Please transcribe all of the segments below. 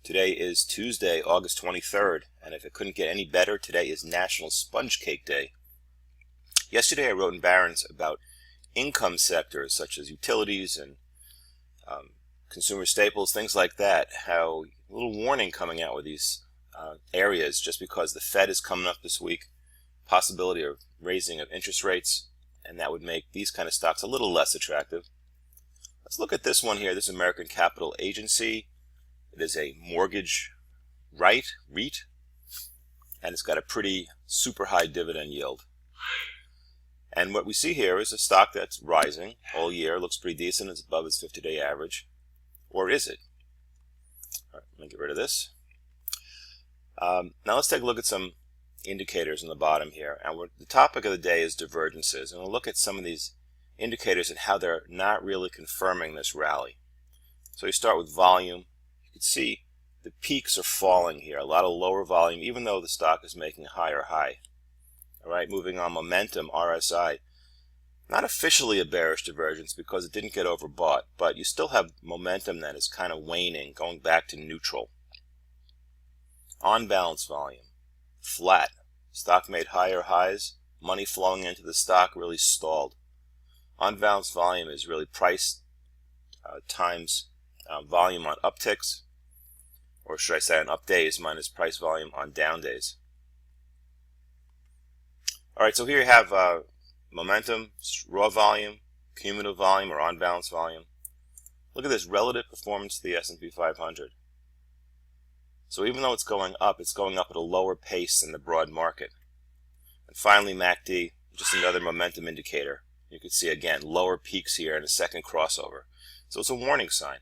Today is Tuesday, August 23rd, and if it couldn't get any better, today is National Sponge Cake Day. Yesterday I wrote in Barron's about income sectors such as utilities and consumer staples, things like that, how a little warning coming out with these areas just because the Fed is coming up this week, possibility of raising of interest rates, and that would make these kind of stocks a little less attractive. Let's look at this one here, this American Capital Agency. It is a mortgage REIT, and it's got a pretty super high dividend yield. And what we see here is a stock that's rising all year, looks pretty decent, it's above its 50-day average. Or is it? All right, let me get rid of this. Now let's take a look at some indicators on the bottom here. And the topic of the day is divergences, and we'll look at some of these indicators and how they're not really confirming this rally. So you start with volume. You can see the peaks are falling here, a lot of lower volume, even though the stock is making a higher high. All right, moving on, momentum, RSI. Not officially a bearish divergence because it didn't get overbought, but you still have momentum that is kind of waning, going back to neutral. On balance volume, flat. Stock made higher highs. Money flowing into the stock really stalled. On balance volume is really price times volume on upticks, or should I say on up days minus price volume on down days. Alright, so here you have momentum, raw volume, cumulative volume, or on balance volume. Look at this relative performance to the S&P 500. So even though it's going up at a lower pace than the broad market. And finally, MACD, just another momentum indicator. You can see again lower peaks here and a second crossover. So it's a warning sign.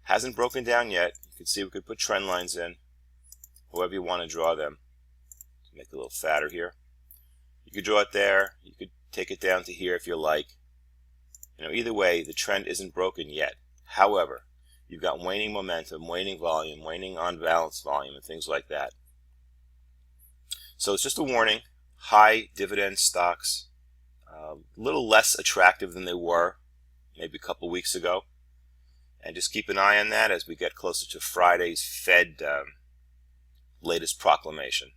Hasn't broken down yet. You can see we could put trend lines in, however you want to draw them. Make it a little fatter here. You could draw it there. You could take it down to here if you like. Either way, the trend isn't broken yet. However, you've got waning momentum, waning volume, waning on balance volume, and things like that. So it's just a warning. High dividend stocks, a little less attractive than they were maybe a couple weeks ago. And just keep an eye on that as we get closer to Friday's Fed latest proclamation.